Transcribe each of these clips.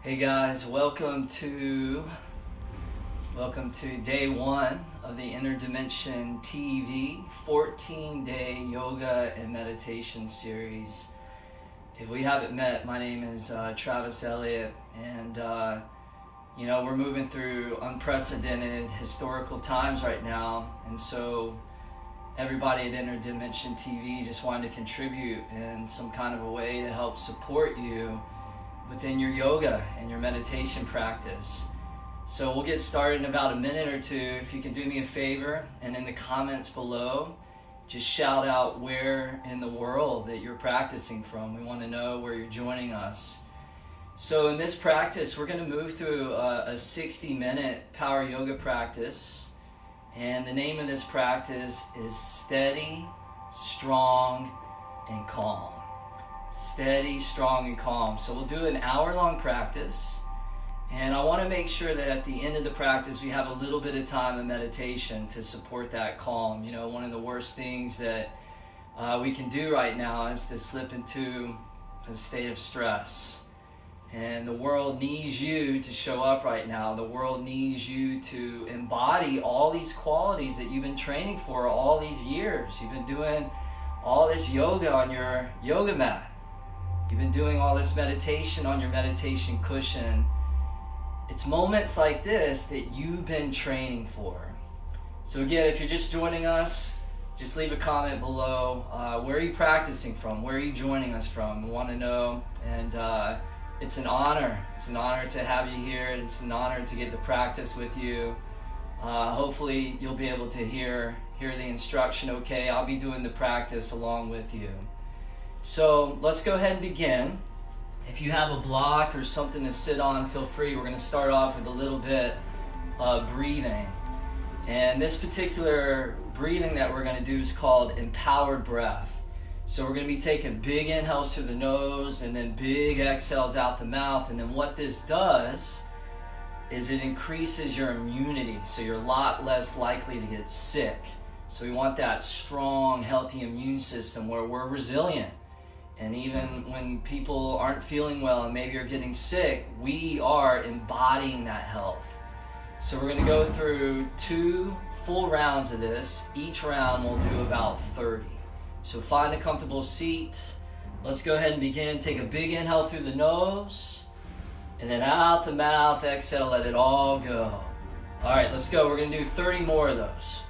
Hey guys, welcome to day one of the Inner Dimension TV 14-day yoga and meditation series. If we haven't met, my name is Travis Eliot, and we're moving through unprecedented historical times right now, and so everybody at Inner Dimension TV just wanted to contribute in some kind of a way to help support you within your yoga and your meditation practice. So we'll get started in about a minute or two. If you can do me a favor and in the comments below, just shout out where in the world that you're practicing from. We want to know where you're joining us. So in this practice, we're going to move through a 60-minute power yoga practice. And the name of this practice is Steady, Strong, and Calm. Steady, strong, and calm. So we'll do an hour-long practice, and I want to make sure that at the end of the practice we have a little bit of time of meditation to support that calm. You know, one of the worst things that we can do right now is to slip into a state of stress, and the world needs you to show up right now. The world needs you to embody all these qualities that you've been training for all these years. You've been doing all this yoga on your yoga mat. You've been doing all this meditation on your meditation cushion. It's moments like this that you've been training for. So again, if you're just joining us, just leave a comment below. Where are you practicing from? Where are you joining us from? We want to know. And it's an honor. It's an honor to have you here. It's an honor to get to practice with you. Hopefully you'll be able to hear the instruction okay. I'll be doing the practice along with you. So let's go ahead and begin. If you have a block or something to sit on, feel free. We're going to start off with a little bit of breathing. And this particular breathing that we're going to do is called empowered breath. So we're going to be taking big inhales through the nose and then big exhales out the mouth. And then what this does is it increases your immunity, so you're a lot less likely to get sick. So we want that strong, healthy immune system where we're resilient. And even when people aren't feeling well and maybe are getting sick, we are embodying that health. So we're going to go through 2 full rounds of this. Each round we'll do about 30. So find a comfortable seat. Let's go ahead and begin. Take a big inhale through the nose. And then out the mouth, exhale, let it all go. All right, let's go. We're going to do 30 more of those.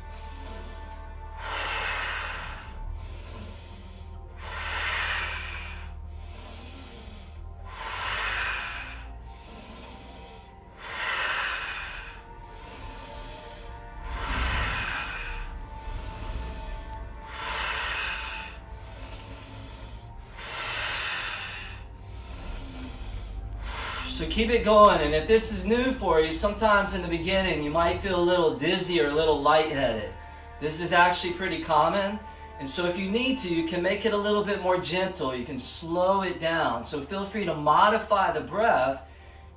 So keep it going, and if this is new for you, sometimes in the beginning you might feel a little dizzy or a little lightheaded. This is actually pretty common, and so if you need to, you can make it a little bit more gentle. You can slow it down. So feel free to modify the breath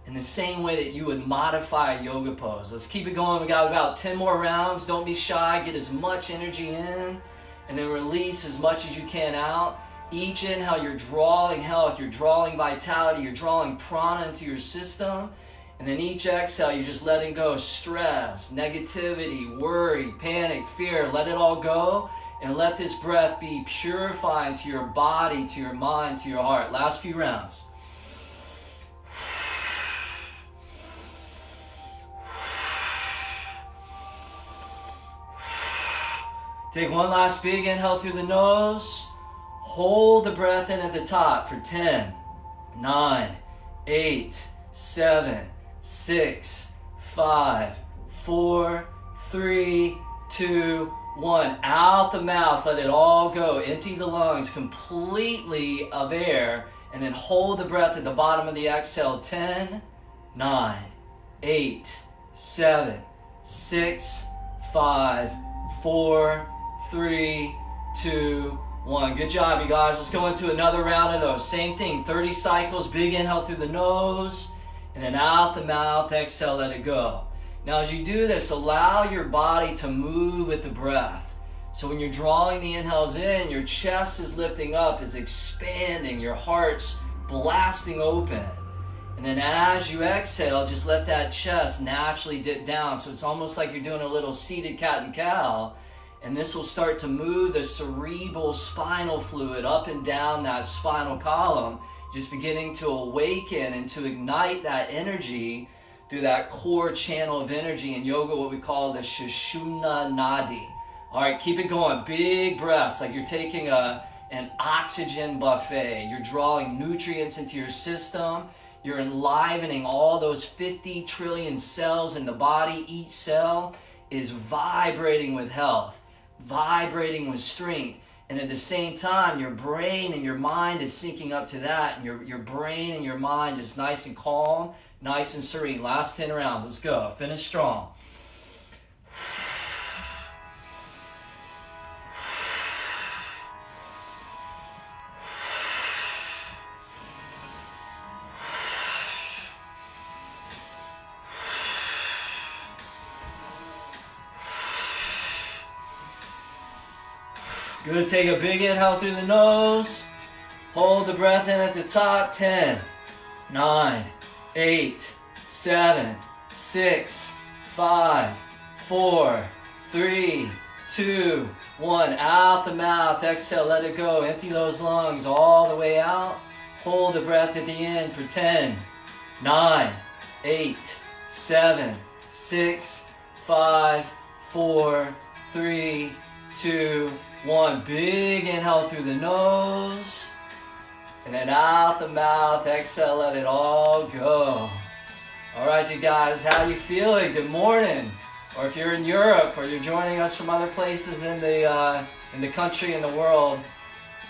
in the same way that you would modify a yoga pose. Let's keep it going. We got about 10 more rounds. Don't be shy. Get as much energy in, and then release as much as you can out. Each inhale, you're drawing health, you're drawing vitality, you're drawing prana into your system. And then each exhale, you're just letting go stress, negativity, worry, panic, fear. Let it all go, and let this breath be purifying to your body, to your mind, to your heart. Last few rounds. Take one last big inhale through the nose. Hold the breath in at the top for 10, 9, 8, 7, 6, 5, 4, 3, 2, 1. Out the mouth, let it all go. Empty the lungs completely of air, and then hold the breath at the bottom of the exhale. 10, 9, 8, 7, 6, 5, 4, 3, 2, 1. Good job, you guys. Let's go into another round of those. Same thing, 30 cycles. Big inhale through the nose, and then out the mouth, exhale, let it go. Now as you do this, allow your body to move with the breath. So when you're drawing the inhales in, your chest is lifting up, is expanding, your heart's blasting open. And then as you exhale, just let that chest naturally dip down. So it's almost like you're doing a little seated cat and cow. And this will start to move the cerebral spinal fluid up and down that spinal column, just beginning to awaken and to ignite that energy through that core channel of energy in yoga, what we call the Sushumna Nadi. All right, keep it going. Big breaths, like you're taking an oxygen buffet. You're drawing nutrients into your system. You're enlivening all those 50 trillion cells in the body. Each cell is vibrating with health, vibrating with strength. And at the same time, your brain and your mind is syncing up to that. And your brain and your mind is nice and calm, nice and serene. Last 10 rounds. Let's go. Finish strong. Good, take a big inhale through the nose. Hold the breath in at the top. 10, 9, 8, 7, 6, 5, 4, 3, 2, 1. Out the mouth, exhale, let it go. Empty those lungs all the way out. Hold the breath at the end for 10, 9, 8, 7, 6, 5, 4, 3, 2, 1. Big inhale through the nose. And then out the mouth, exhale, let it all go. All right, you guys, how you feeling? Good morning. Or if you're in Europe or you're joining us from other places in the country and the world,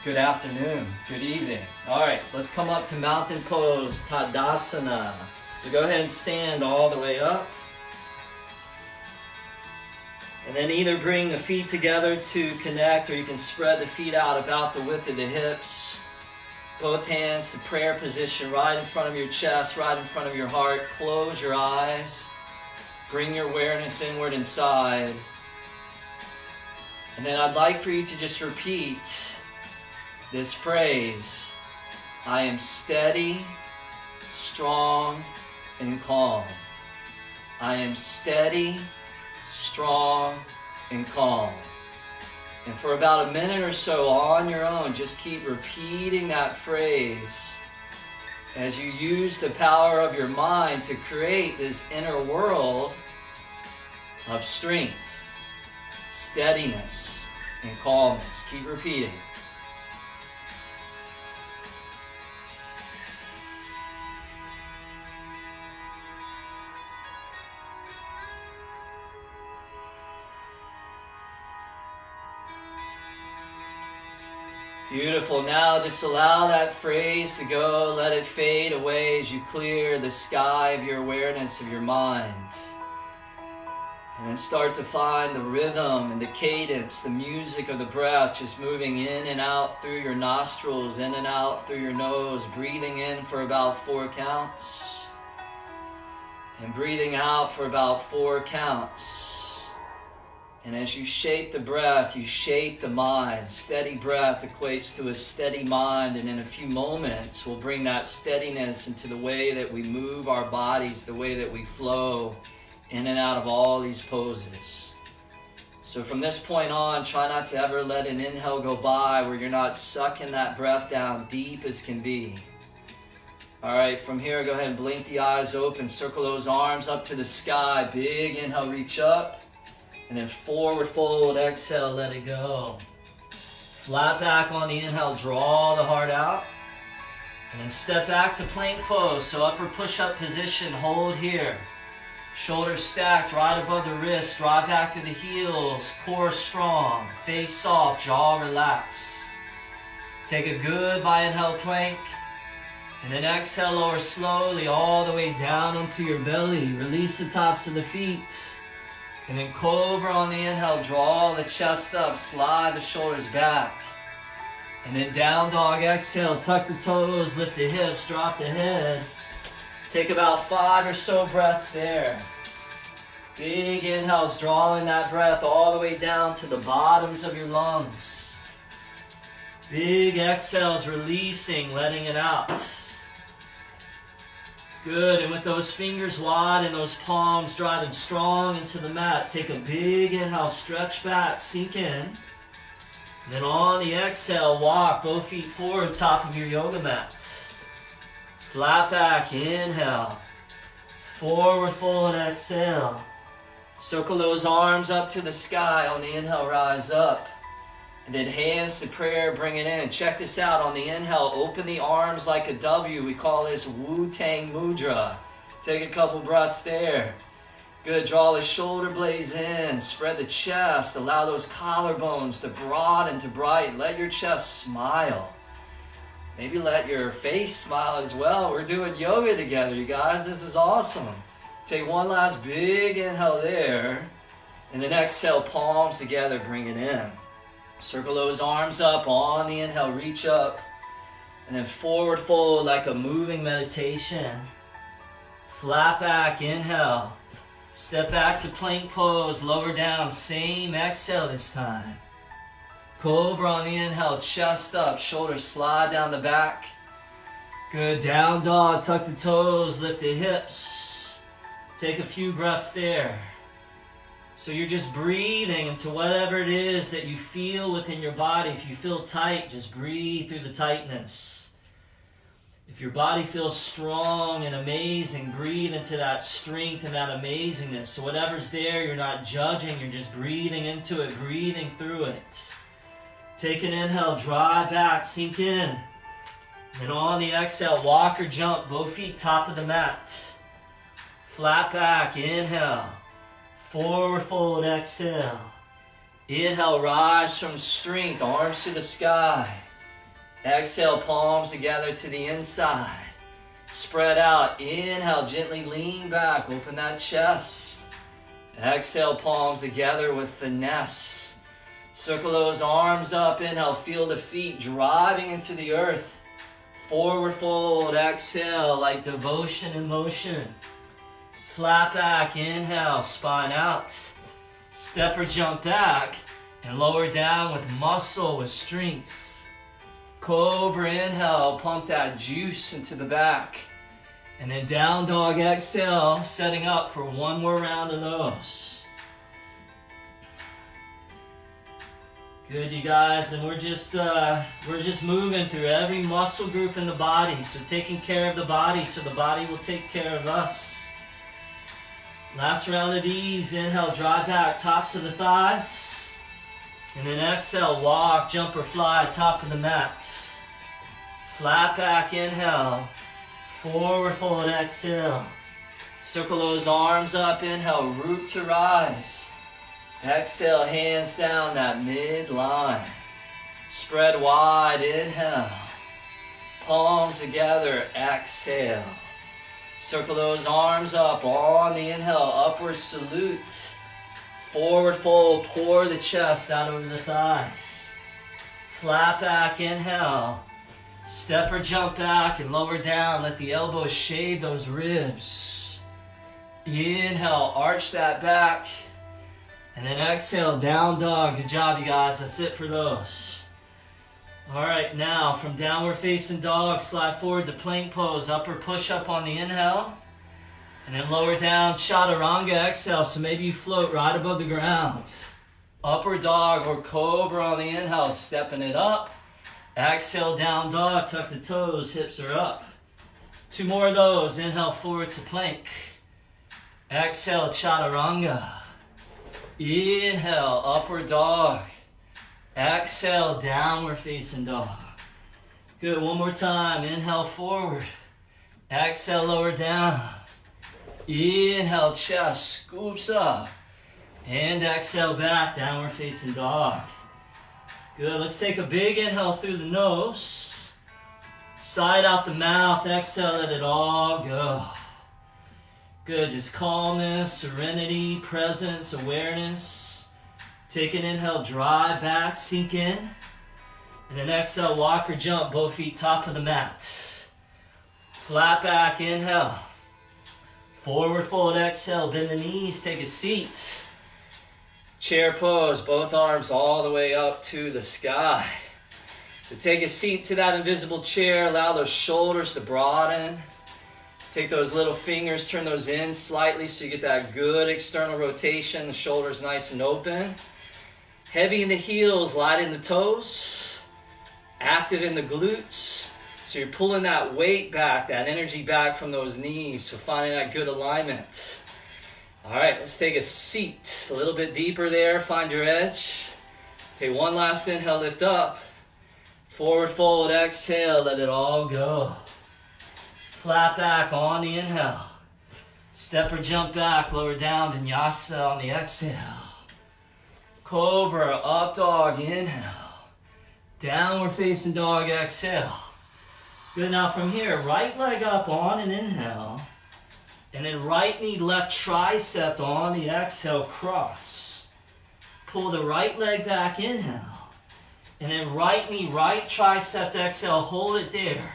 good afternoon, good evening. All right, let's come up to mountain pose, Tadasana. So go ahead and stand all the way up. And then either bring the feet together to connect, or you can spread the feet out about the width of the hips. Both hands to prayer position, right in front of your chest, right in front of your heart. Close your eyes. Bring your awareness inward inside. And then I'd like for you to just repeat this phrase: I am steady, strong, and calm. I am steady, strong, and calm. And for about a minute or so on your own, just keep repeating that phrase as you use the power of your mind to create this inner world of strength, steadiness, and calmness. Keep repeating. Beautiful. Now just allow that phrase to go. Let it fade away as you clear the sky of your awareness of your mind. And then start to find the rhythm and the cadence, the music of the breath, just moving in and out through your nostrils, in and out through your nose, breathing in for about 4 counts. And breathing out for about 4 counts. And as you shape the breath, you shape the mind. Steady breath equates to a steady mind, and in a few moments, we'll bring that steadiness into the way that we move our bodies, the way that we flow in and out of all these poses. So from this point on, try not to ever let an inhale go by where you're not sucking that breath down deep as can be. All right, from here, go ahead and blink the eyes open. Circle those arms up to the sky. Big inhale, reach up. And then forward fold, exhale, let it go. Flat back on the inhale, draw the heart out. And then step back to plank pose. So upper push-up position, hold here. Shoulders stacked right above the wrist, drop back to the heels, core strong, face soft, jaw relaxed. Take a goodbye inhale plank. And then exhale, lower slowly all the way down onto your belly. Release the tops of the feet. And then cobra on the inhale, draw the chest up, slide the shoulders back. And then down dog, exhale, tuck the toes, lift the hips, drop the head. Take about 5 or so breaths there. Big inhales, drawing that breath all the way down to the bottoms of your lungs. Big exhales, releasing, letting it out. Good, and with those fingers wide and those palms driving strong into the mat, take a big inhale, stretch back, sink in. And then on the exhale, walk both feet forward, top of your yoga mat. Flat back, inhale. Forward fold, exhale. Circle those arms up to the sky. On the inhale, rise up. And then hands to prayer, bring it in. Check this out. On the inhale, open the arms like a W. We call this Wu-Tang Mudra. Take a couple breaths there. Good. Draw the shoulder blades in. Spread the chest. Allow those collarbones to broaden, to brighten. Let your chest smile. Maybe let your face smile as well. We're doing yoga together, you guys. This is awesome. Take one last big inhale there. And then exhale, palms together, bring it in. Circle those arms up. On the inhale, reach up. And then forward fold like a moving meditation. Flat back, inhale. Step back to plank pose, lower down. Same exhale this time. Cobra on the inhale, chest up, shoulders slide down the back. Good, down dog, tuck the toes, lift the hips. Take a few breaths there. So you're just breathing into whatever it is that you feel within your body. If you feel tight, just breathe through the tightness. If your body feels strong and amazing, breathe into that strength and that amazingness. So whatever's there, you're not judging, you're just breathing into it, breathing through it. Take an inhale, dry back, sink in. And on the exhale, walk or jump, both feet top of the mat. Flat back, inhale. Forward fold, exhale. Inhale, rise from strength, arms to the sky. Exhale, palms together to the inside. Spread out. Inhale, gently lean back, open that chest. Exhale, palms together with finesse. Circle those arms up. Inhale, feel the feet driving into the earth. Forward fold, exhale, like devotion in motion. Flat back, inhale, spine out. Step or jump back and lower down with muscle, with strength. Cobra, inhale, pump that juice into the back. And then down dog, exhale, setting up for one more round of those. Good, you guys, and we're just moving through every muscle group in the body. So taking care of the body so the body will take care of us. Last round of these. Inhale, drive back, tops of the thighs. And then exhale, walk, jump or fly, top of the mat. Flat back, inhale. Forward fold, exhale. Circle those arms up, inhale, root to rise. Exhale, hands down that midline. Spread wide, inhale. Palms together, exhale. Circle those arms up. On the inhale, upward salute. Forward fold, pour the chest out over the thighs. Flat back, inhale. Step or jump back and lower down. Let the elbows shave those ribs. Inhale, arch that back. And then exhale, down dog. Good job, you guys. That's it for those. All right, now from downward facing dog, slide forward to plank pose, upper push up on the inhale, and then lower down, chaturanga, exhale, so maybe you float right above the ground. Upper dog or cobra on the inhale, stepping it up. Exhale, down dog, tuck the toes, hips are up. Two more of those, inhale forward to plank. Exhale, chaturanga. Inhale, upward dog. Exhale, downward facing dog. Good, one more time. Inhale, forward. Exhale, lower down. Inhale, chest scoops up. And exhale, back, downward facing dog. Good, let's take a big inhale through the nose. Side out the mouth, exhale, let it all go. Good, just calmness, serenity, presence, awareness. Take an inhale, drive back, sink in. And then exhale, walk or jump, both feet top of the mat. Flat back, inhale. Forward fold, exhale, bend the knees, take a seat. Chair pose, both arms all the way up to the sky. So take a seat to that invisible chair, allow those shoulders to broaden. Take those little fingers, turn those in slightly so you get that good external rotation. The shoulders nice and open. Heavy in the heels, light in the toes. Active in the glutes. So you're pulling that weight back, that energy back from those knees. So finding that good alignment. All right, let's take a seat. A little bit deeper there. Find your edge. Take one last inhale, lift up. Forward fold, exhale, let it all go. Flat back on the inhale. Step or jump back, lower down, vinyasa on the exhale. Cobra, up dog, inhale. Downward facing dog, exhale. Good, now from here, right leg up on an inhale. And then right knee, left tricep on the exhale, cross. Pull the right leg back, inhale. And then right knee, right tricep, exhale, hold it there.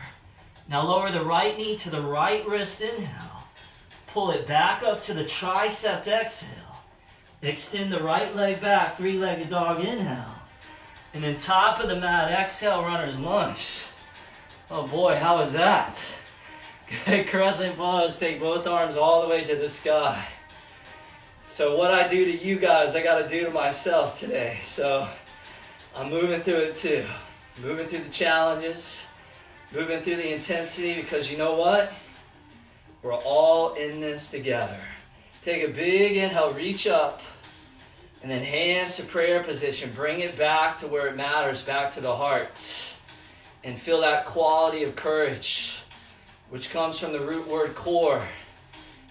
Now lower the right knee to the right wrist, inhale. Pull it back up to the tricep, exhale. Extend the right leg back, three-legged dog, inhale. And then top of the mat, exhale, runner's lunge. Oh boy, how was that? Good, crescent pose, take both arms all the way to the sky. So what I do to you guys, I gotta do to myself today. So I'm moving through it too. Moving through the challenges, moving through the intensity, because you know what? We're all in this together. Take a big inhale, reach up, and then hands to prayer position. Bring it back to where it matters, back to the heart. And feel that quality of courage, which comes from the root word core.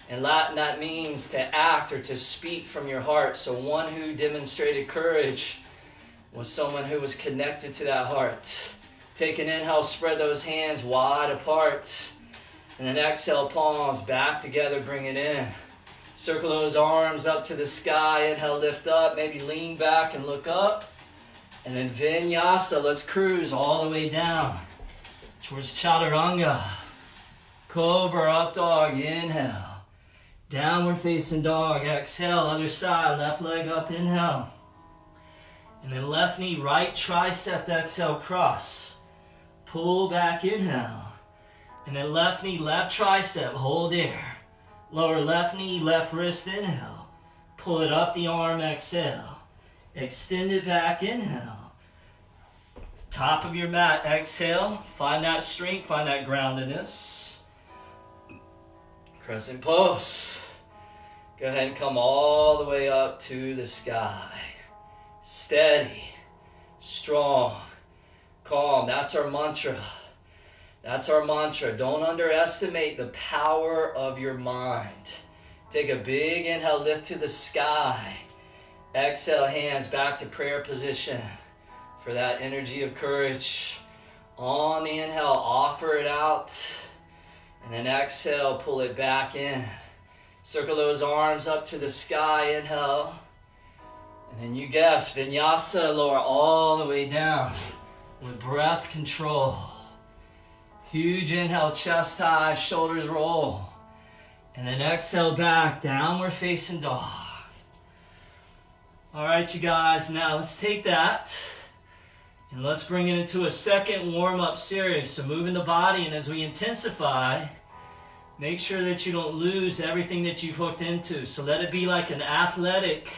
In Latin, that means to act or to speak from your heart. So one who demonstrated courage was someone who was connected to that heart. Take an inhale, spread those hands wide apart. And then exhale, palms back together, bring it in. Circle those arms up to the sky. Inhale, lift up, maybe lean back and look up. And then vinyasa, let's cruise all the way down towards chaturanga. Cobra, up dog, inhale. Downward facing dog, exhale, other side, left leg up, inhale. And then left knee, right tricep, exhale, cross. Pull back, inhale. And then left knee, left tricep, hold there. Lower left knee, left wrist, inhale. Pull it up the arm, exhale. Extend it back, inhale. Top of your mat, exhale. Find that strength, find that groundedness. Crescent pose. Go ahead and come all the way up to the sky. Steady, strong, calm. That's our mantra. That's our mantra. Don't underestimate the power of your mind. Take a big inhale, lift to the sky. Exhale, hands back to prayer position for that energy of courage. On the inhale, offer it out. And then exhale, pull it back in. Circle those arms up to the sky, inhale. And then you guess, vinyasa, lower all the way down with breath control. Huge inhale, chest high, shoulders roll. And then exhale back, downward facing dog. All right, you guys, now let's take that and let's bring it into a second warm-up series. So moving the body, and as we intensify, make sure that you don't lose everything that you've hooked into. So let it be like an athletic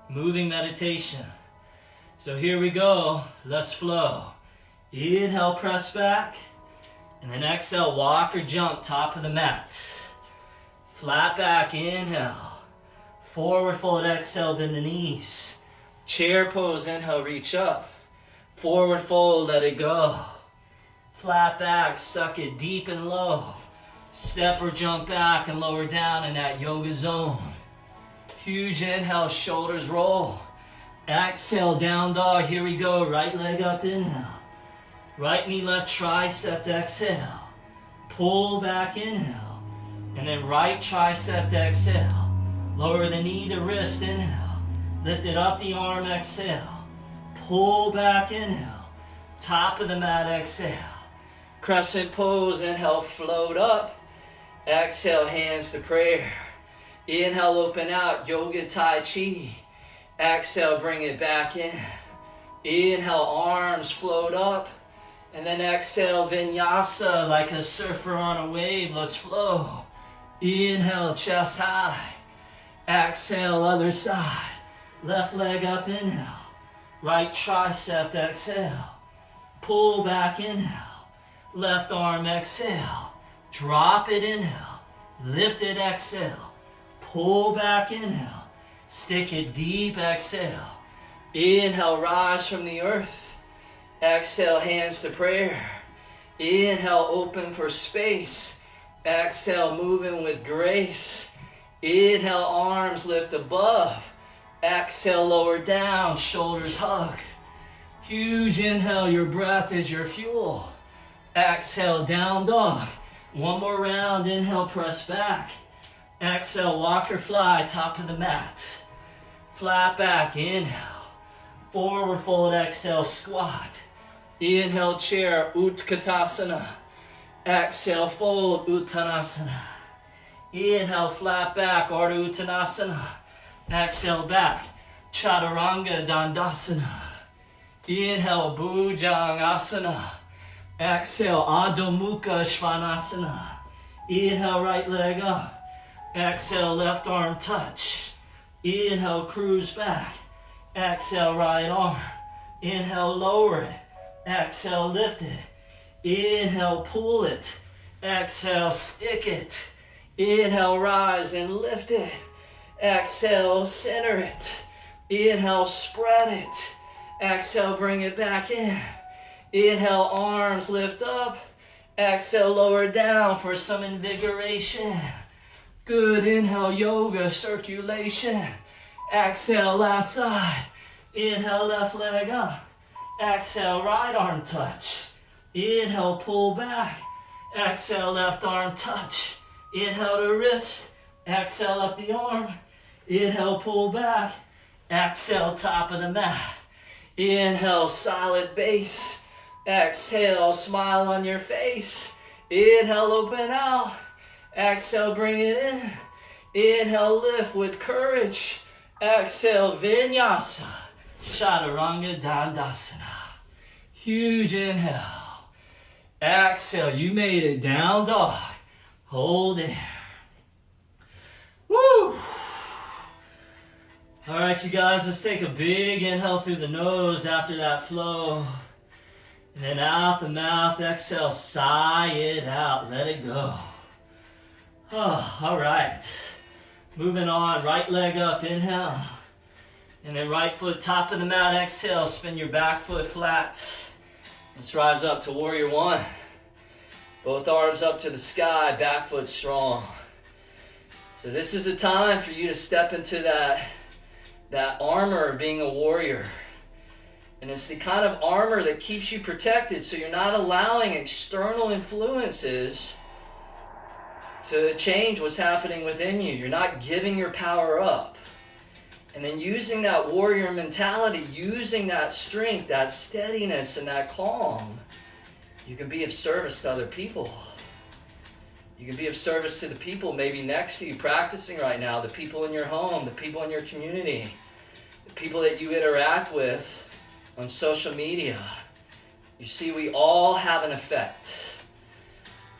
moving meditation. So here we go. Let's flow. Inhale, press back. And then exhale, walk or jump, top of the mat. Flat back, inhale. Forward fold, exhale, bend the knees. Chair pose, inhale, reach up. Forward fold, let it go. Flat back, suck it deep and low. Step or jump back and lower down in that yoga zone. Huge inhale, shoulders roll. Exhale, down dog, here we go. Right leg up, inhale. Right knee, left tricep, exhale. Pull back, inhale. And then right tricep, exhale. Lower the knee to wrist, inhale. Lift it up the arm, exhale. Pull back, inhale. Top of the mat, exhale. Crescent pose, inhale, float up. Exhale, hands to prayer. Inhale, open out, yoga tai chi. Exhale, bring it back in. Inhale, arms float up. And then exhale, vinyasa, like a surfer on a wave. Let's flow. Inhale, chest high. Exhale, other side. Left leg up, inhale. Right tricep, exhale. Pull back, inhale. Left arm, exhale. Drop it, inhale. Lift it, exhale. Pull back, inhale. Stick it deep, exhale. Inhale, rise from the earth. Exhale, hands to prayer. Inhale, open for space. Exhale, moving with grace. Inhale, arms lift above. Exhale, lower down, shoulders hug. Huge inhale, your breath is your fuel. Exhale, down dog. One more round, inhale, press back. Exhale, walk or fly, top of the mat. Flat back, inhale. Forward fold, exhale, squat. Inhale, chair, Utkatasana. Exhale, fold, Uttanasana. Inhale, flat back, Ardha Uttanasana. Exhale, back, Chaturanga Dandasana. Inhale, Bhujangasana. Exhale, Adho Mukha Svanasana. Inhale, right leg up. Exhale, left arm touch. Inhale, cruise back. Exhale, right arm. Inhale, lower it. Exhale, lift it. Inhale, pull it. Exhale, stick it. Inhale, rise and lift it. Exhale, center it. Inhale, spread it. Exhale, bring it back in. Inhale, arms lift up. Exhale, lower down for some invigoration. Good. Inhale, yoga circulation. Exhale, last side. Inhale, left leg up. Exhale, right arm touch. Inhale, pull back. Exhale, left arm touch. Inhale to wrist. Exhale, up the arm. Inhale, pull back. Exhale, top of the mat. Inhale, solid base. Exhale, smile on your face. Inhale, open out. Exhale, bring it in. Inhale, lift with courage. Exhale, vinyasa. Chaturanga Dandasana. Huge inhale. Exhale, you made it, down dog. Hold there. Woo! All right, you guys, let's take a big inhale through the nose after that flow. And then out the mouth, exhale, sigh it out, let it go. Oh, all right. Moving on, right leg up, inhale. And then right foot top of the mat, exhale, spin your back foot flat. Let's rise up to warrior one. Both arms up to the sky, back foot strong. So this is a time for you to step into that armor of being a warrior. And it's the kind of armor that keeps you protected so you're not allowing external influences to change what's happening within you. You're not giving your power up. And then using that warrior mentality, using that strength, that steadiness, and that calm, you can be of service to other people. You can be of service to the people maybe next to you practicing right now, the people in your home, the people in your community, the people that you interact with on social media. You see, we all have an effect.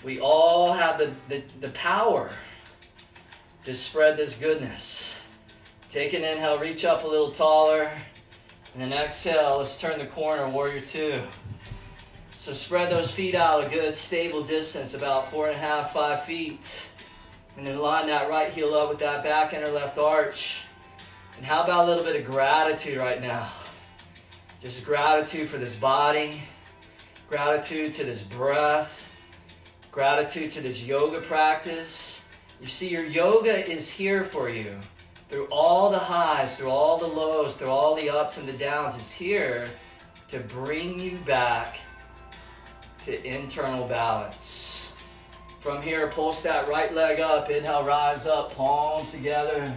We all have the power to spread this goodness. Take an inhale, reach up a little taller, and then exhale, let's turn the corner, warrior two. So spread those feet out a good stable distance, about 4.5, 5 feet. And then line that right heel up with that back inner left arch. And how about a little bit of gratitude right now? Just gratitude for this body, gratitude to this breath, gratitude to this yoga practice. You see, your yoga is here for you. Through all the highs, through all the lows, through all the ups and the downs, it's here to bring you back to internal balance. From here, pulse that right leg up. Inhale, rise up, palms together.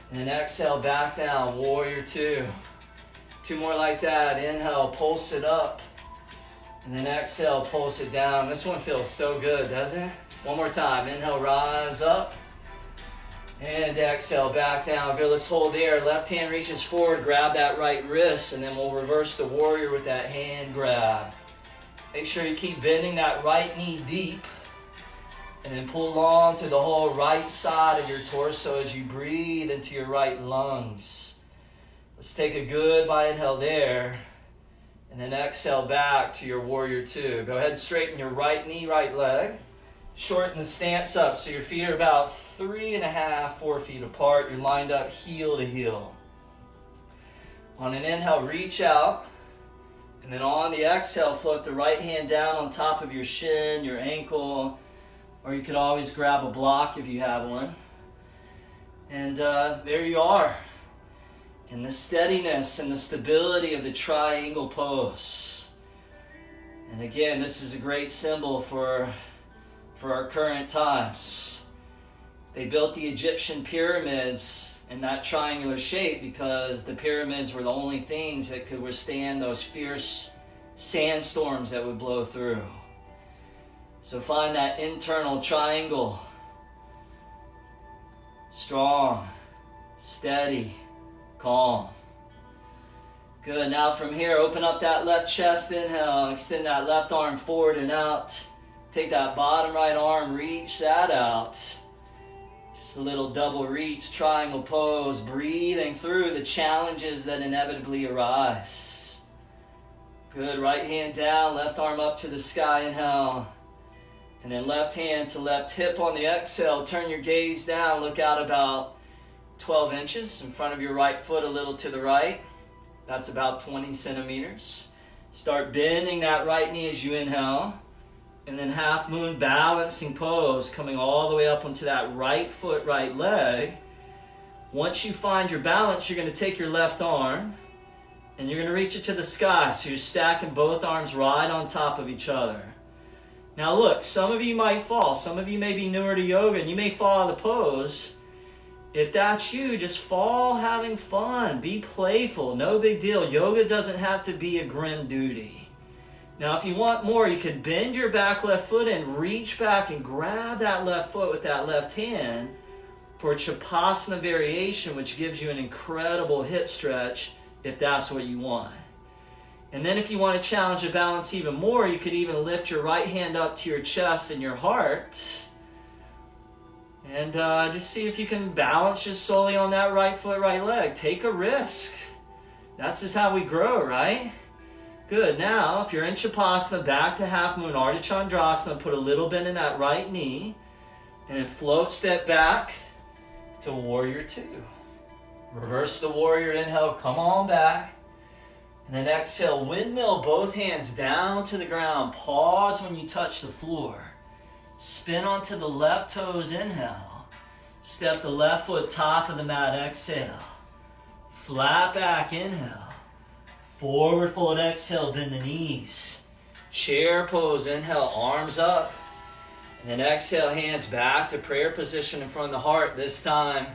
And then exhale, back down, warrior two. Two more like that. Inhale, pulse it up. And then exhale, pulse it down. This one feels so good, doesn't it? One more time. Inhale, rise up. And exhale, back down. Good, let's hold there. Left hand reaches forward, grab that right wrist, and then we'll reverse the warrior with that hand grab. Make sure you keep bending that right knee deep. And then pull long through the whole right side of your torso as you breathe into your right lungs. Let's take a good by inhale there. And then exhale back to your warrior two. Go ahead and straighten your right knee, right leg. Shorten the stance up so your feet are about 3.5, 4 feet apart. You're lined up heel to heel. On an inhale, reach out. And then on the exhale, float the right hand down on top of your shin, your ankle, or you could always grab a block if you have one. And there you are, in the steadiness and the stability of the triangle pose. And again, this is a great symbol for our current times. They built the Egyptian pyramids in that triangular shape because the pyramids were the only things that could withstand those fierce sandstorms that would blow through. So find that internal triangle. Strong, steady, calm. Good. Now from here, open up that left chest. Inhale. Extend that left arm forward and out. Take that bottom right arm. Reach that out. Just a little double reach, triangle pose. Breathing through the challenges that inevitably arise. Good. Right hand down. Left arm up to the sky. Inhale. And then left hand to left hip on the exhale. Turn your gaze down. Look out about 12 inches in front of your right foot, a little to the right. That's about 20 centimeters. Start bending that right knee as you inhale. And then half moon balancing pose, coming all the way up onto that right foot, right leg. Once you find your balance, you're going to take your left arm and you're going to reach it to the sky. So you're stacking both arms right on top of each other. Now look, some of you might fall. Some of you may be newer to yoga and you may fall out of the pose. If that's you, just fall having fun. Be playful. No big deal. Yoga doesn't have to be a grim duty. Now if you want more, you can bend your back left foot and reach back and grab that left foot with that left hand for a Chapasana variation, which gives you an incredible hip stretch if that's what you want. And then if you want to challenge the balance even more, you could even lift your right hand up to your chest and your heart. And just see if you can balance just solely on that right foot, right leg. Take a risk. That's just how we grow, right? Good. Now, if you're in Chapasana, back to half moon, Ardha Chandrasana, put a little bend in that right knee. And then float, step back to warrior two. Reverse the warrior, inhale, come on back. And then exhale, windmill, both hands down to the ground. Pause when you touch the floor. Spin onto the left toes, inhale. Step the left foot top of the mat, exhale. Flat back, inhale. Forward fold, exhale, bend the knees. Chair pose, inhale, arms up. And then exhale, hands back to prayer position in front of the heart. This time,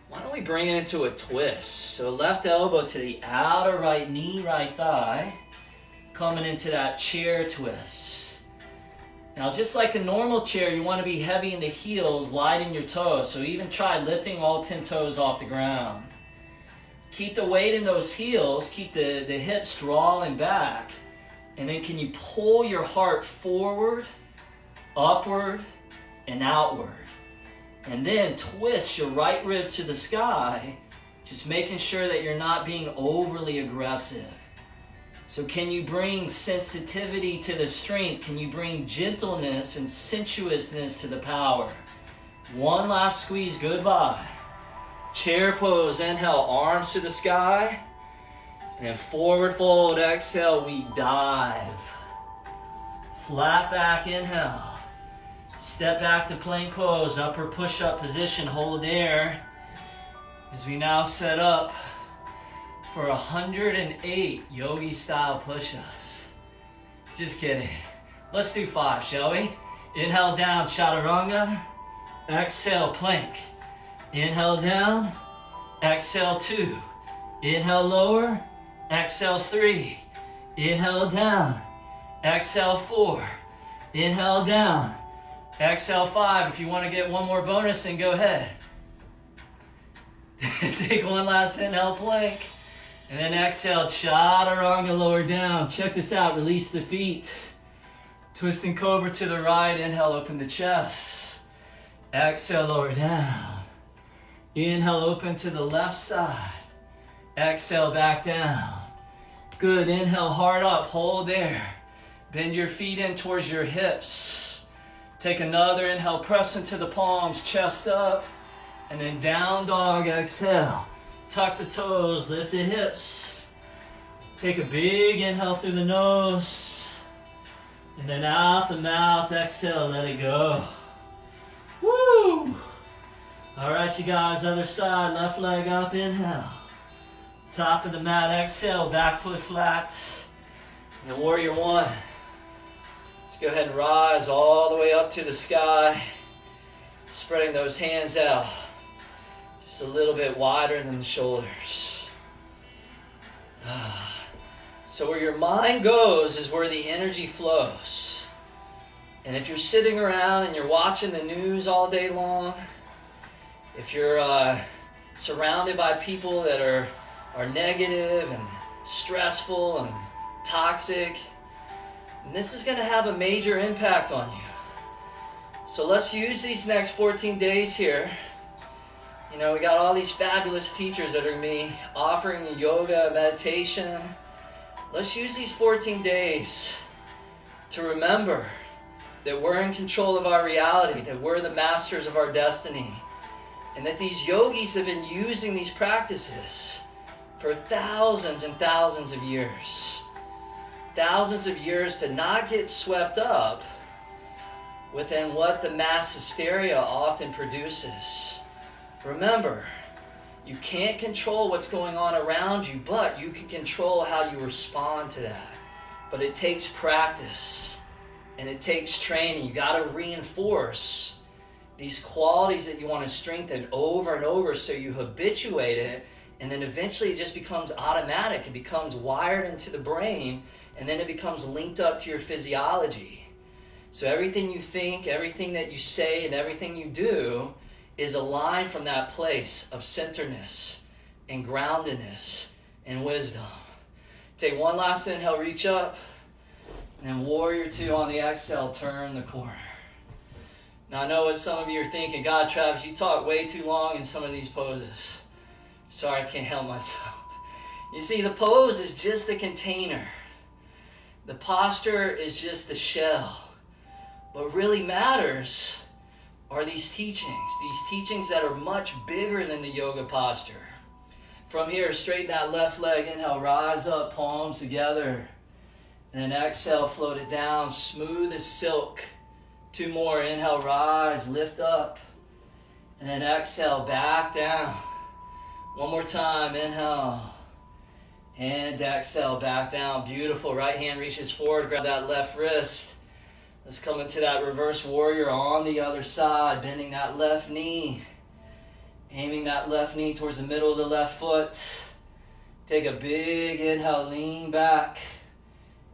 why don't we bring it into a twist? So left elbow to the outer right knee, right thigh. Coming into that chair twist. Now just like a normal chair, you want to be heavy in the heels, light in your toes. So even try lifting all 10 toes off the ground. Keep the weight in those heels, keep the hips drawing back. And then can you pull your heart forward, upward, and outward? And then twist your right ribs to the sky, just making sure that you're not being overly aggressive. So can you bring sensitivity to the strength? Can you bring gentleness and sensuousness to the power? One last squeeze, goodbye. Chair pose, inhale, arms to the sky. And then forward fold, exhale, we dive. Flat back, inhale. Step back to plank pose, upper push-up position, hold there. As we now set up for 108 yogi style push-ups. Just kidding. Let's do 5, shall we? Inhale down, chaturanga. Exhale, plank. Inhale down. Exhale 2. Inhale lower. Exhale 3. Inhale down. Exhale 4. Inhale down. Exhale 5. If you want to get one more bonus, then go ahead. Take one last inhale, plank. And then exhale, chaturanga, lower down. Check this out. Release the feet. Twisting cobra to the right. Inhale, open the chest. Exhale, lower down. Inhale, open to the left side. Exhale, back down. Good. Inhale, heart up. Hold there. Bend your feet in towards your hips. Take another inhale, press into the palms, chest up. And then down dog, exhale. Tuck the toes, lift the hips. Take a big inhale through the nose. And then out the mouth, exhale, let it go. Woo! All right, you guys, other side, left leg up, inhale. Top of the mat, exhale, back foot flat. And warrior one. Let's go ahead and rise all the way up to the sky. Spreading those hands out. Just a little bit wider than the shoulders. So where your mind goes is where the energy flows. And if you're sitting around and you're watching the news all day long, if you're surrounded by people that are negative and stressful and toxic, this is going to have a major impact on you. So let's use these next 14 days here. You know, we got all these fabulous teachers that are going to be offering you yoga, meditation. Let's use these 14 days to remember that we're in control of our reality, that we're the masters of our destiny, and that these yogis have been using these practices for thousands and thousands of years. Thousands of years to not get swept up within what the mass hysteria often produces. Remember, you can't control what's going on around you, but you can control how you respond to that. But it takes practice and it takes training. You got to reinforce these qualities that you want to strengthen over and over so you habituate it, and then eventually it just becomes automatic. It becomes wired into the brain, and then it becomes linked up to your physiology. So everything you think, everything that you say, and everything you do is aligned from that place of centeredness and groundedness and wisdom. Take one last inhale, reach up, and then warrior two on the exhale, turn the corner. Now I know what some of you are thinking, God, Travis, you talk way too long in some of these poses. Sorry, I can't help myself. You see, the pose is just the container. The posture is just the shell. What really matters are these teachings that are much bigger than the yoga posture. From here, straighten that left leg, inhale, rise up, palms together. And then exhale, float it down, smooth as silk. Two more, inhale, rise, lift up. And then exhale, back down. One more time, inhale. And exhale, back down. Beautiful. Right hand reaches forward, grab that left wrist. Let's come into that reverse warrior on the other side, bending that left knee. Aiming that left knee towards the middle of the left foot. Take a big inhale, lean back.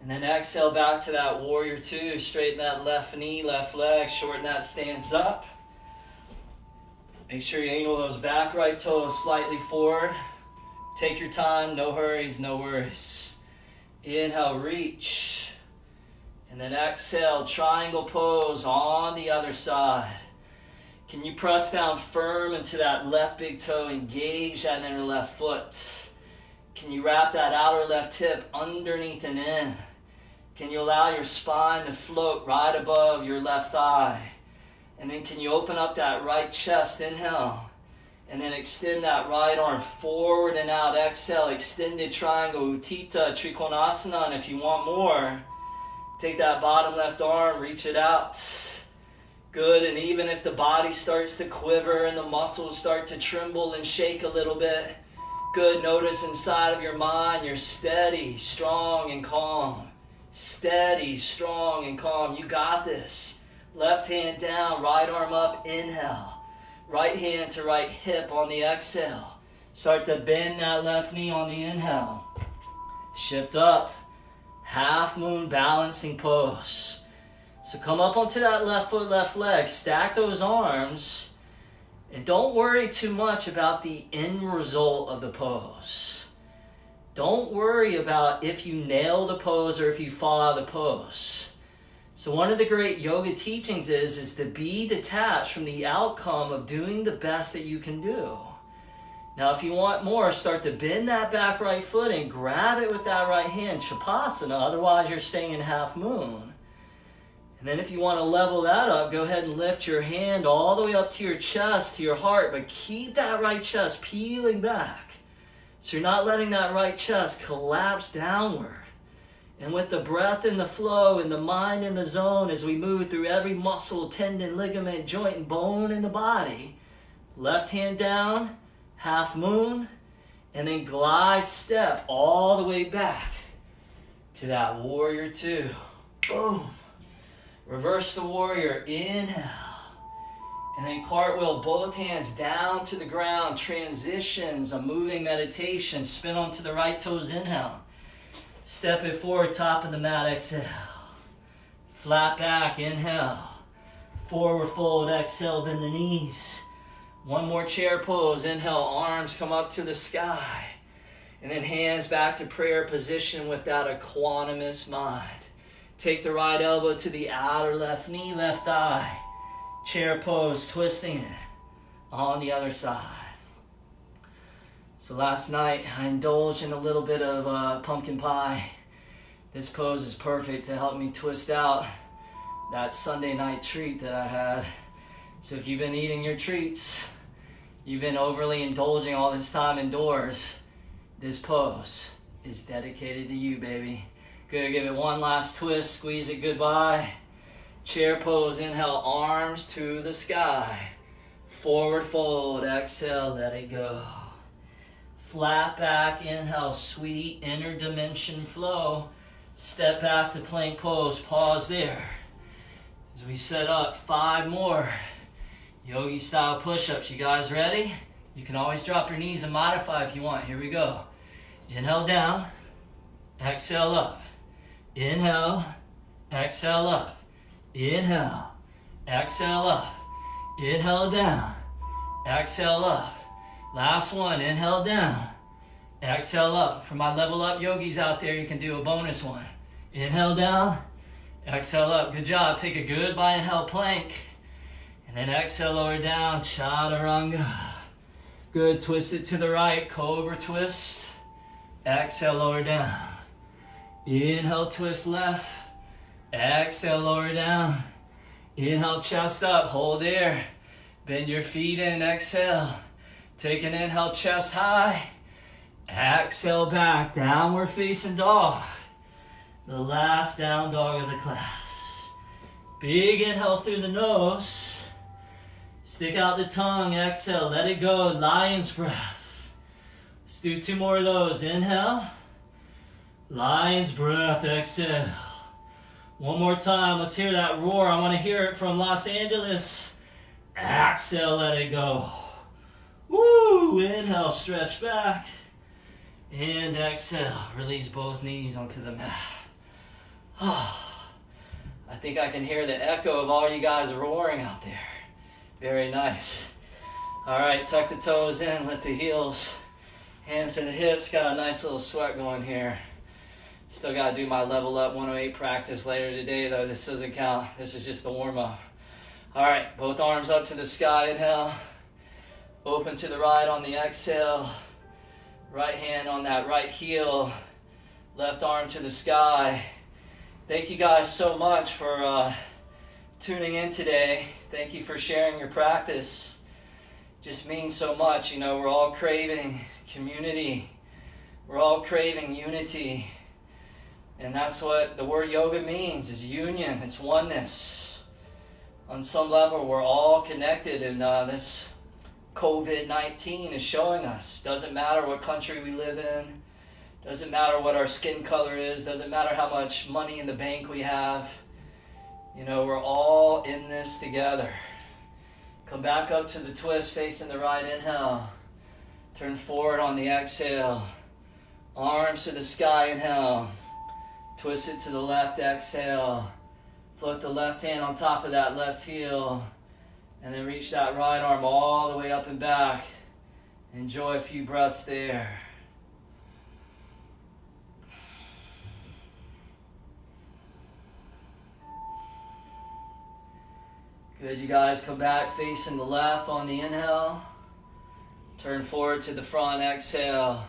And then exhale back to that warrior two. Straighten that left knee, left leg, shorten that stance up. Make sure you angle those back right toes slightly forward. Take your time, no hurries, no worries. Inhale, reach. And then exhale, triangle pose on the other side. Can you press down firm into that left big toe, engage that inner left foot? Can you wrap that outer left hip underneath and in? Can you allow your spine to float right above your left thigh? And then can you open up that right chest, inhale. And then extend that right arm forward and out, exhale, extended triangle, Utthita, Trikonasana. And if you want more, take that bottom left arm, reach it out. Good, and even if the body starts to quiver and the muscles start to tremble and shake a little bit, good, notice inside of your mind, you're steady, strong, and calm. Steady, strong, and calm. You got this. Left hand down, right arm up, inhale. Right hand to right hip on the exhale. Start to bend that left knee on the inhale. Shift up. Half moon balancing pose. So come up onto that left foot, left leg. Stack those arms. And don't worry too much about the end result of the pose. Don't worry about if you nail the pose or if you fall out of the pose. So one of the great yoga teachings is to be detached from the outcome of doing the best that you can do. Now, if you want more, start to bend that back right foot and grab it with that right hand, Chapasana, otherwise you're staying in half moon. And then if you want to level that up, go ahead and lift your hand all the way up to your chest, to your heart, but keep that right chest peeling back. So you're not letting that right chest collapse downward. And with the breath and the flow and the mind in the zone as we move through every muscle, tendon, ligament, joint, and bone in the body, left hand down, half moon, and then glide step all the way back to that warrior two. Boom. Reverse the warrior, inhale. And then cartwheel both hands down to the ground, transitions, a moving meditation, spin onto the right toes, inhale. Step it forward, top of the mat, exhale. Flat back, inhale. Forward fold, exhale, bend the knees. One more chair pose, inhale, arms come up to the sky. And then hands back to prayer position with that equanimous mind. Take the right elbow to the outer left knee, left thigh. Chair pose, twisting it on the other side. So last night I indulged in a little bit of pumpkin pie. This pose is perfect to help me twist out that Sunday night treat that I had. So if you've been eating your treats, you've been overly indulging all this time indoors, this pose is dedicated to you, baby. Good, give it one last twist, squeeze it goodbye. Chair pose, inhale, arms to the sky. Forward fold, exhale, let it go. Flat back, inhale, sweet inner dimension flow. Step back to plank pose, pause there. As we set up 5 more yogi style push-ups. You guys ready? You can always drop your knees and modify if you want. Here we go. Inhale down, exhale up. Inhale, exhale up. Inhale, exhale up. Inhale down, exhale up. Last one, inhale down, exhale up. For my level up yogis out there, you can do a bonus one. Inhale down, exhale up. Good job. Take a goodbye inhale plank. And then exhale lower down, chaturanga. Good, twist it to the right, cobra twist. Exhale lower down. Inhale, twist left. Exhale, lower down. Inhale, chest up, hold there. Bend your feet in, exhale. Take an inhale, chest high. Exhale back, downward facing dog. The last down dog of the class. Big inhale through the nose. Stick out the tongue, exhale, let it go, lion's breath. Let's do 2 more of those. Inhale. Lion's breath, exhale. One more time, let's hear that roar. I want to hear it from Los Angeles. Exhale, let it go. Woo! Inhale, stretch back. And exhale, release both knees onto the mat. I think I can hear the echo of all you guys roaring out there. Very nice. All right, tuck the toes in, lift the heels. Hands to the hips, got a nice little sweat going here. Still got to do my level up 108 practice later today, though. This doesn't count. This is just the warm up. All right, both arms up to the sky, inhale. Open to the right on the exhale. Right hand on that right heel. Left arm to the sky. Thank you guys so much for tuning in today. Thank you for sharing your practice. Just means so much. You know, we're all craving community. We're all craving unity. And that's what the word yoga means, is union. It's oneness. On some level, we're all connected, and this COVID-19 is showing us. Doesn't matter what country we live in. Doesn't matter what our skin color is. Doesn't matter how much money in the bank we have. You know, we're all in this together. Come back up to the twist, facing the right, inhale. Turn forward on the exhale. Arms to the sky, inhale. Twist it to the left, exhale. Float the left hand on top of that left heel. And then reach that right arm all the way up and back. Enjoy a few breaths there. Good, you guys come back facing the left on the inhale. Turn forward to the front, exhale.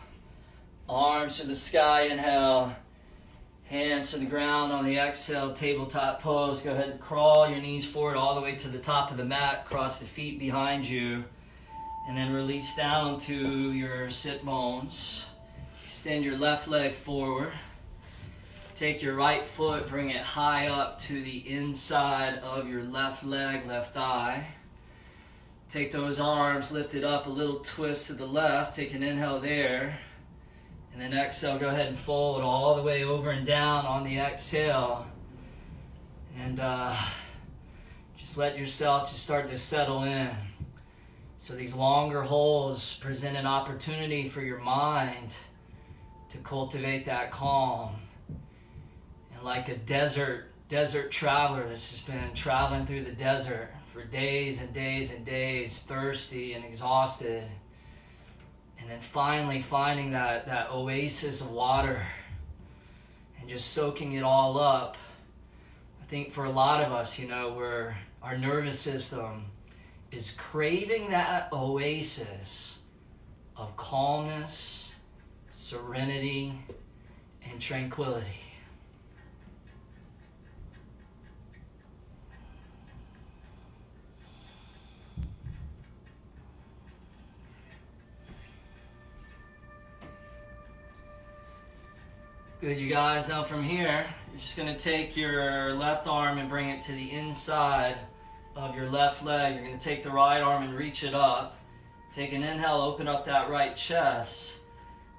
Arms to the sky, inhale. Hands to the ground on the exhale, tabletop pose. Go ahead and crawl your knees forward all the way to the top of the mat. Cross the feet behind you. And then release down to your sit bones. Extend your left leg forward. Take your right foot, bring it high up to the inside of your left leg, left thigh. Take those arms, lift it up, a little twist to the left. Take an inhale there. And then exhale, go ahead and fold all the way over and down on the exhale. And just let yourself just start to settle in. So these longer holds present an opportunity for your mind to cultivate that calm. And like a desert traveler that's just been traveling through the desert for days and days and days, thirsty and exhausted. And then finally finding that oasis of water and just soaking it all up. I think for a lot of us, where our nervous system is craving that oasis of calmness, serenity, and tranquility. Good, you guys. Now from here, you're just going to take your left arm and bring it to the inside of your left leg. You're going to take the right arm and reach it up. Take an inhale, open up that right chest.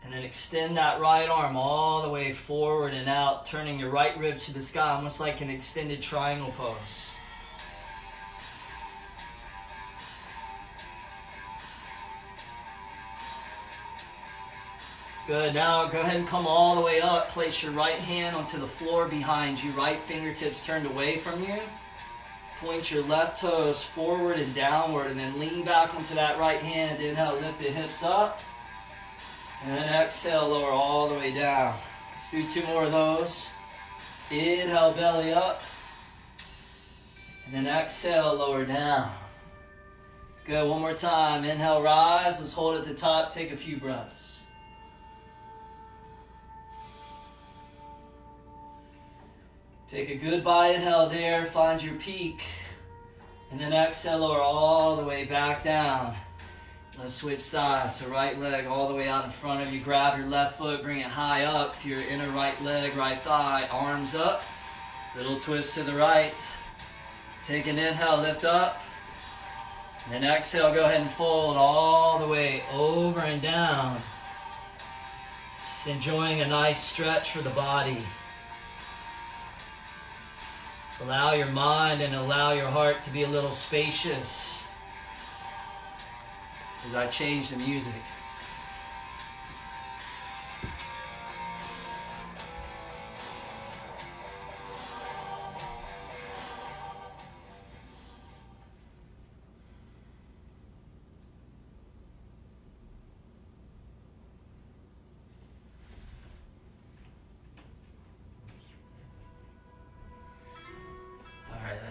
And then extend that right arm all the way forward and out, turning your right ribs to the sky, almost like an extended triangle pose. Good, now go ahead and come all the way up. Place your right hand onto the floor behind you. Right fingertips turned away from you. Point your left toes forward and downward, and then lean back onto that right hand. Inhale, lift the hips up. And then exhale, lower all the way down. Let's do 2 more of those. Inhale, belly up. And then exhale, lower down. Good, one more time. Inhale, rise. Let's hold at the top. Take a few breaths. Take a goodbye inhale there, find your peak. And then exhale, lower all the way back down. Let's switch sides. So right leg all the way out in front of you. Grab your left foot, bring it high up to your inner right leg, right thigh. Arms up. Little twist to the right. Take an inhale, lift up. And then exhale, go ahead and fold all the way over and down. Just enjoying a nice stretch for the body. Allow your mind and allow your heart to be a little spacious as I change the music.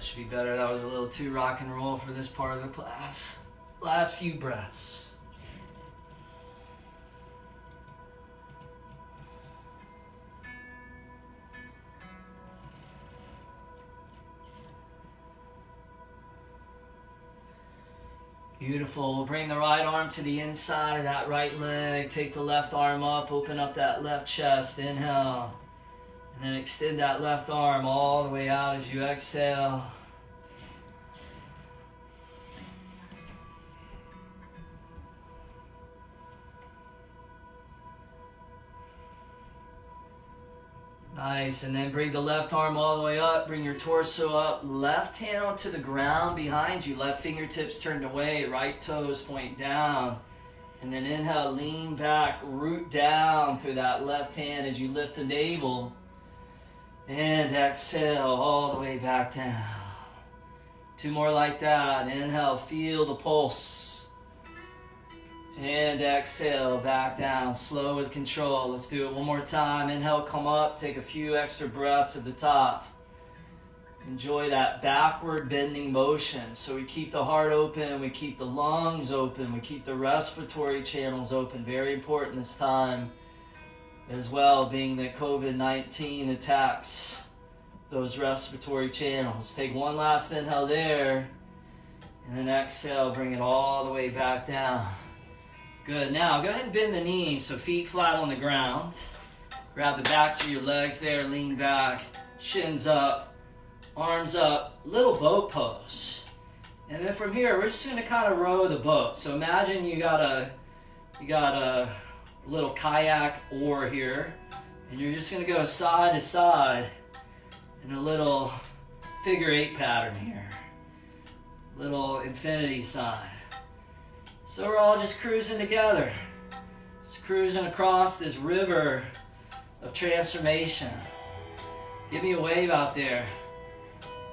Should be better. That was a little too rock and roll for this part of the class. Last few breaths. Beautiful. We'll bring the right arm to the inside of that right leg. Take the left arm up. Open up that left chest. Inhale. And then extend that left arm all the way out as you exhale. Nice, and then bring the left arm all the way up, bring your torso up, left hand onto the ground behind you, left fingertips turned away, right toes point down. And then inhale, lean back, root down through that left hand as you lift the navel. And exhale all the way back down. 2 more like that. Inhale, feel the pulse. And exhale, back down, slow with control. Let's do it one more time. Inhale, come up, take a few extra breaths at the top. Enjoy that backward bending motion. So we keep the heart open, we keep the lungs open, we keep the respiratory channels open. Very important this time as well, being that COVID-19 attacks those respiratory channels. Take one last inhale there, and then exhale, bring it all the way back down. Good. Now go ahead and bend the knees, so feet flat on the ground. Grab the backs of your legs there, lean back, shins up, arms up, little boat pose. And then from here, we're just gonna kind of row the boat. So imagine you got a little kayak oar here, and you're just gonna go side to side in a little figure 8 pattern here. Little infinity sign. So we're all just cruising together. Just cruising across this river of transformation. Give me a wave out there.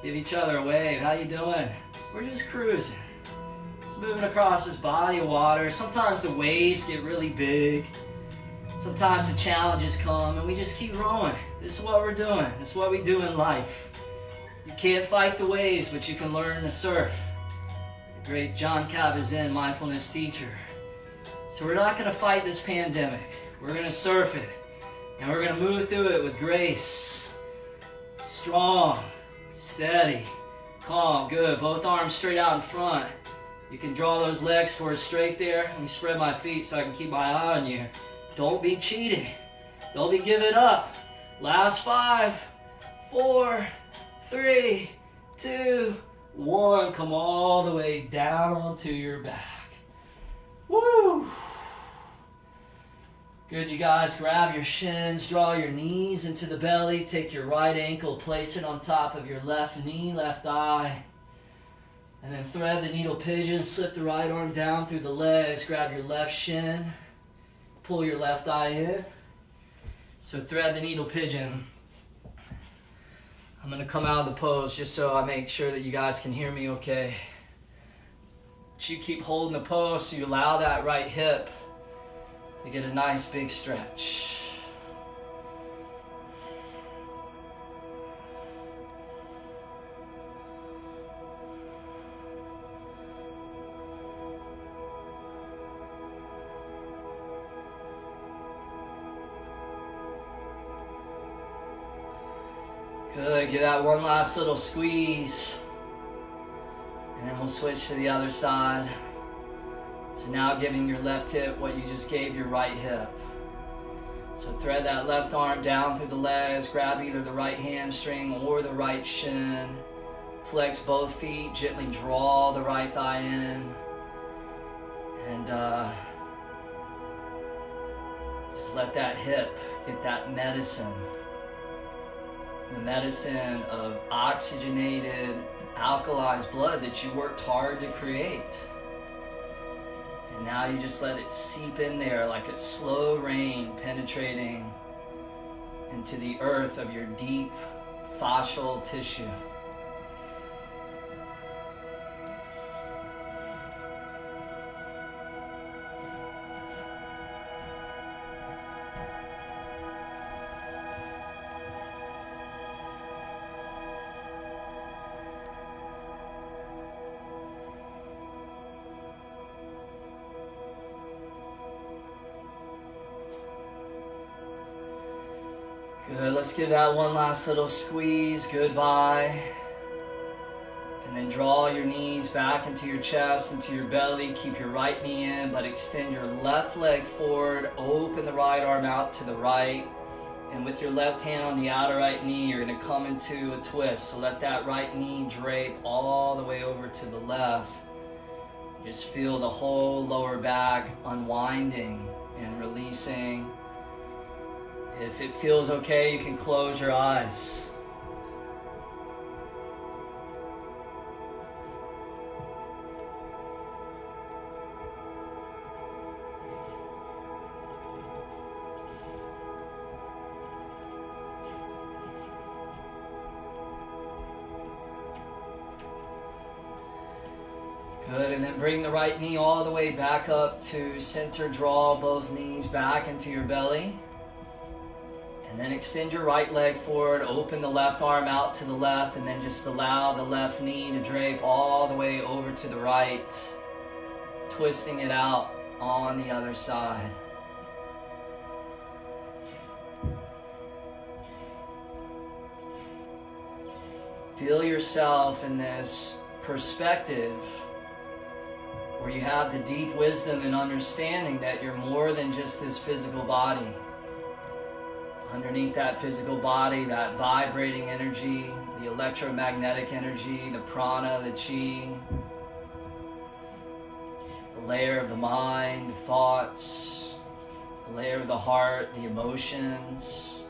Give each other a wave. How you doing? We're just cruising. Just moving across this body of water. Sometimes the waves get really big. Sometimes the challenges come and we just keep rowing. This is what we're doing. This is what we do in life. You can't fight the waves, but you can learn to surf. The great John Kabat-Zinn, mindfulness teacher. So we're not going to fight this pandemic. We're going to surf it. And we're going to move through it with grace. Strong. Steady, calm, good. Both arms straight out in front. You can draw those legs forward straight there. Let me spread my feet so I can keep my eye on you. Don't be cheating. Don't be giving up. Last 5, 4, 3, 2, 1. Come all the way down onto your back. Woo! Good, you guys. Grab your shins, draw your knees into the belly, take your right ankle, place it on top of your left knee, left eye, and then thread the needle pigeon, slip the right arm down through the legs, grab your left shin, pull your left eye in. So thread the needle pigeon. I'm going to come out of the pose just so I make sure that you guys can hear me okay. But you keep holding the pose so you allow that right hip to get a nice big stretch. Good, give that one last little squeeze. And then we'll switch to the other side. So now giving your left hip what you just gave your right hip. So thread that left arm down through the legs, grab either the right hamstring or the right shin. Flex both feet, gently draw the right thigh in. And just let that hip get that medicine. The medicine of oxygenated, alkalized blood that you worked hard to create. And now you just let it seep in there like a slow rain penetrating into the earth of your deep fascial tissue. Good, let's give that one last little squeeze, goodbye. And then draw your knees back into your chest, into your belly. Keep your right knee in, but extend your left leg forward. Open the right arm out to the right. And with your left hand on the outer right knee, you're gonna come into a twist. So let that right knee drape all the way over to the left. Just feel the whole lower back unwinding and releasing. If it feels okay, you can close your eyes. Good, and then bring the right knee all the way back up to center. Draw both knees back into your belly. And then extend your right leg forward, open the left arm out to the left, and then just allow the left knee to drape all the way over to the right, twisting it out on the other side. Feel yourself in this perspective where you have the deep wisdom and understanding that you're more than just this physical body. Underneath that physical body, that vibrating energy, the electromagnetic energy, the prana, the chi, the layer of the mind, the thoughts, the layer of the heart, the emotions.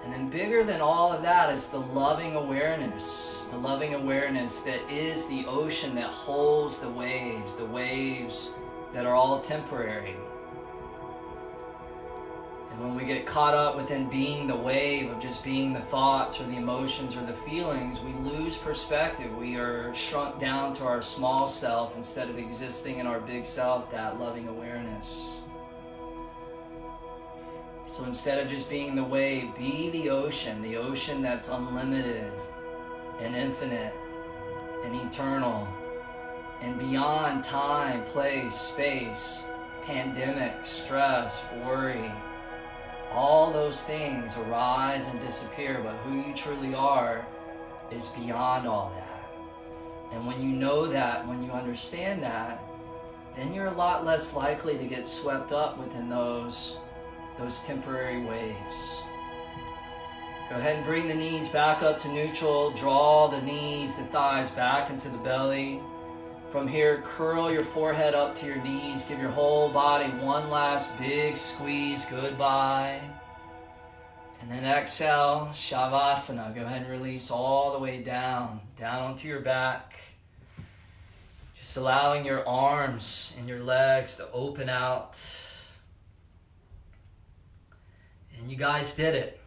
And then bigger than all of that is the loving awareness that is the ocean that holds the waves that are all temporary. And when we get caught up within being the wave of just being the thoughts or the emotions or the feelings, we lose perspective. We are shrunk down to our small self instead of existing in our big self, that loving awareness. So instead of just being the wave, be the ocean that's unlimited and infinite and eternal and beyond time, place, space, pandemic, stress, worry. All those things arise and disappear, but who you truly are is beyond all that. And when you know that, when you understand that, then you're a lot less likely to get swept up within those temporary waves. Go ahead and bring the knees back up to neutral. Draw the knees, the thighs back into the belly. From here, curl your forehead up to your knees. Give your whole body one last big squeeze. Goodbye. And then exhale, Shavasana. Go ahead and release all the way down onto your back. Just allowing your arms and your legs to open out. And you guys did it.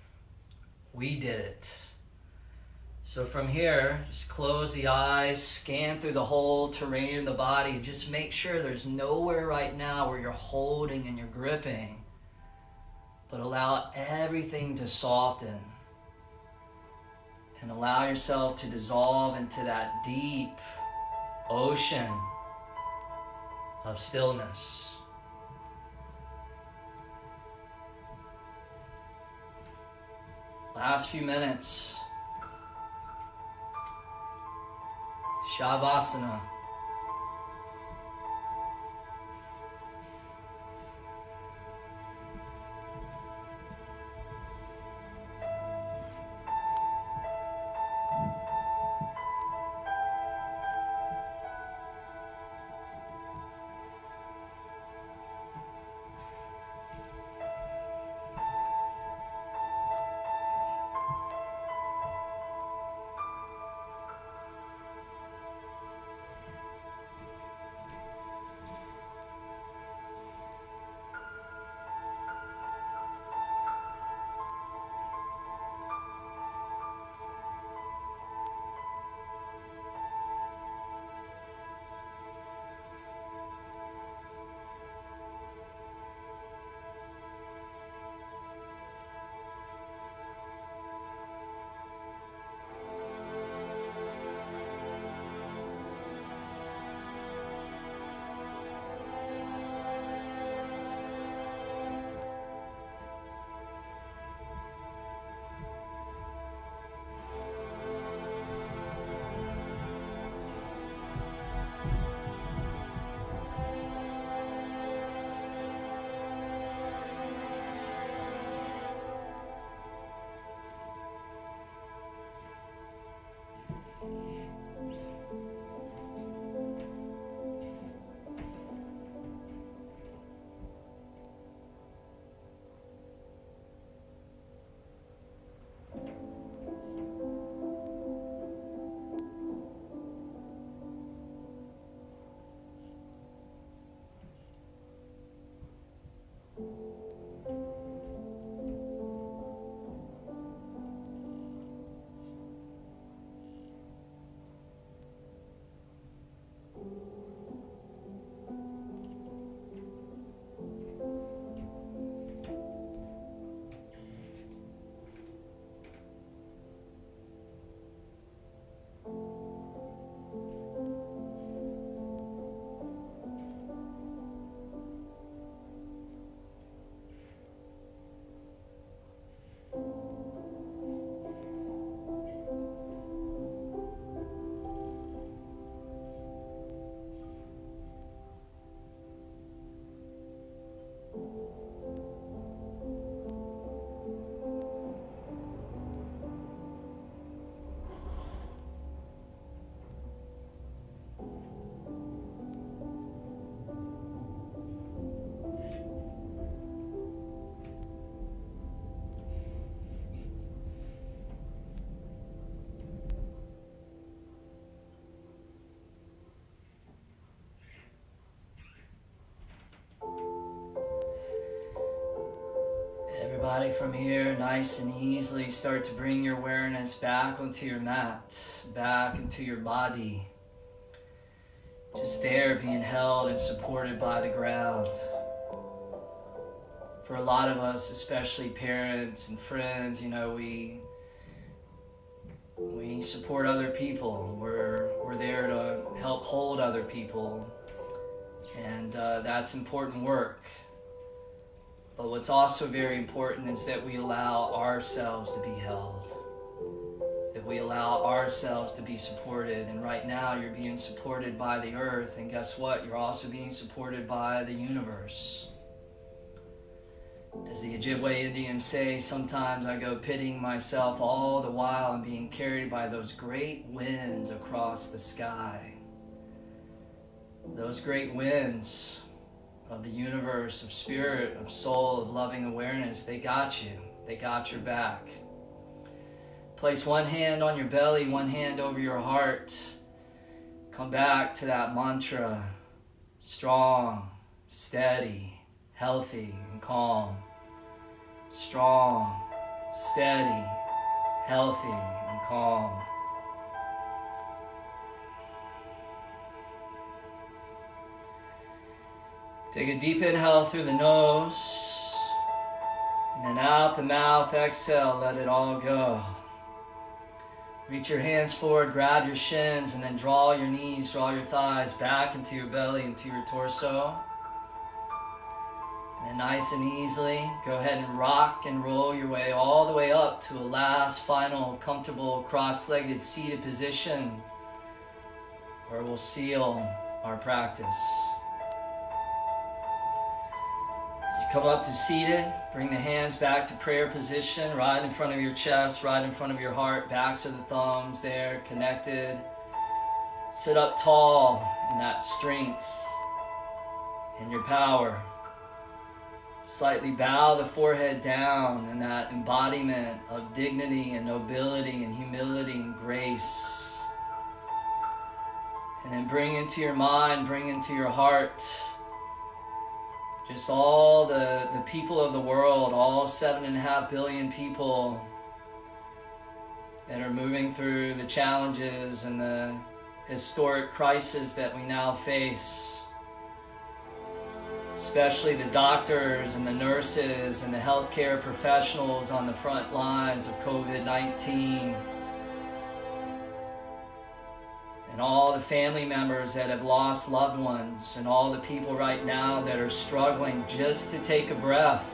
We did it. So from here, just close the eyes, scan through the whole terrain of the body, and just make sure there's nowhere right now where you're holding and you're gripping, but allow everything to soften and allow yourself to dissolve into that deep ocean of stillness. Last few minutes. Shavasana. Everybody from here, nice and easily, start to bring your awareness back onto your mat, back into your body. Just there, being held and supported by the ground. For a lot of us, especially parents and friends, you know, we support other people. We're there to help hold other people, and that's important work. But what's also very important is that we allow ourselves to be held, that we allow ourselves to be supported. And right now you're being supported by the earth, and guess what? You're also being supported by the universe. As the Ojibwe Indians say, sometimes I go pitying myself all the while I'm being carried by those great winds across the sky. Those great winds of the universe, of spirit, of soul, of loving awareness, they got you. They got your back. Place one hand on your belly, one hand over your heart. Come back to that mantra. Strong, steady, healthy, and calm. Strong, steady, healthy, and calm. Take a deep inhale through the nose, and then out the mouth, exhale, let it all go. Reach your hands forward, grab your shins, and then draw your knees, draw your thighs back into your belly, into your torso. And then nice and easily, go ahead and rock and roll your way all the way up to a last, final, comfortable, cross-legged seated position, where we'll seal our practice. Come up to seated, bring the hands back to prayer position, right in front of your chest, right in front of your heart, backs of the thumbs there, connected. Sit up tall in that strength and your power. Slightly bow the forehead down in that embodiment of dignity and nobility and humility and grace. And then bring into your mind, bring into your heart, just all the people of the world, all 7.5 billion people that are moving through the challenges and the historic crisis that we now face. Especially the doctors and the nurses and the healthcare professionals on the front lines of COVID-19. And all the family members that have lost loved ones, and all the people right now that are struggling just to take a breath.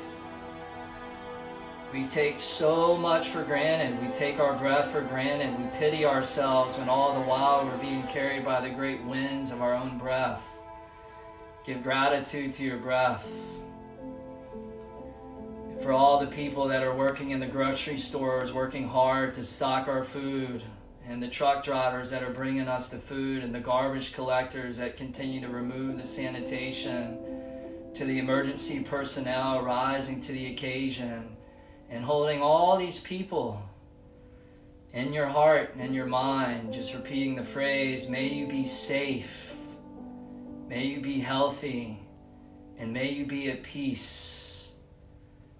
We take so much for granted. We take our breath for granted. We pity ourselves when all the while we're being carried by the great winds of our own breath. Give gratitude to your breath. And for all the people that are working in the grocery stores, working hard to stock our food, and the truck drivers that are bringing us the food, and the garbage collectors that continue to remove the sanitation, to the emergency personnel rising to the occasion, and holding all these people in your heart and in your mind, just repeating the phrase, may you be safe, may you be healthy, and may you be at peace.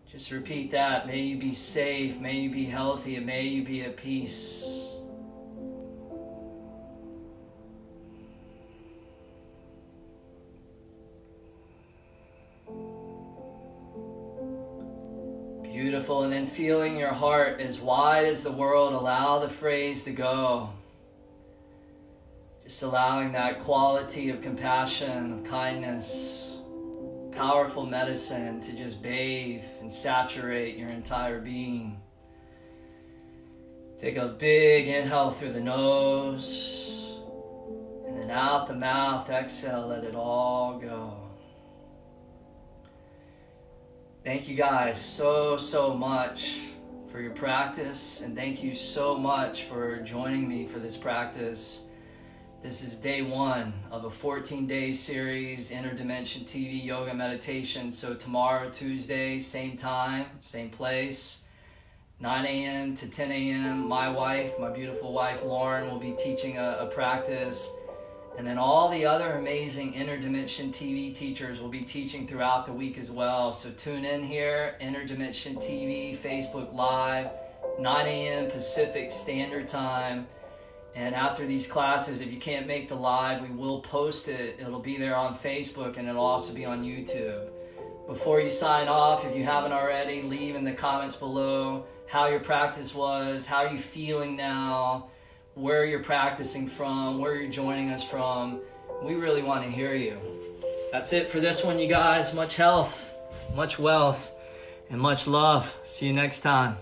Just repeat that, may you be safe, may you be healthy, and may you be at peace. Beautiful. And then feeling your heart as wide as the world, allow the phrase to go. Just allowing that quality of compassion, of kindness, powerful medicine to just bathe and saturate your entire being. Take a big inhale through the nose, and then out the mouth, exhale, let it all go. Thank you guys so much for your practice, and thank you so much for joining me for this practice. This is day 1 of a 14-day series, Interdimension TV Yoga Meditation. So tomorrow, Tuesday, same time, same place, 9 a.m. to 10 a.m. My beautiful wife, Lauren, will be teaching a practice. And then all the other amazing Interdimension TV teachers will be teaching throughout the week as well. So tune in here, Interdimension TV, Facebook Live, 9 a.m. Pacific Standard Time. And after these classes, if you can't make the live, we will post it. It'll be there on Facebook, and it'll also be on YouTube. Before you sign off, if you haven't already, leave in the comments below how your practice was, how are you feeling now, where you're practicing from, where you're joining us from. We really want to hear you. That's it for this one, you guys. Much health, much wealth, and much love. See you next time.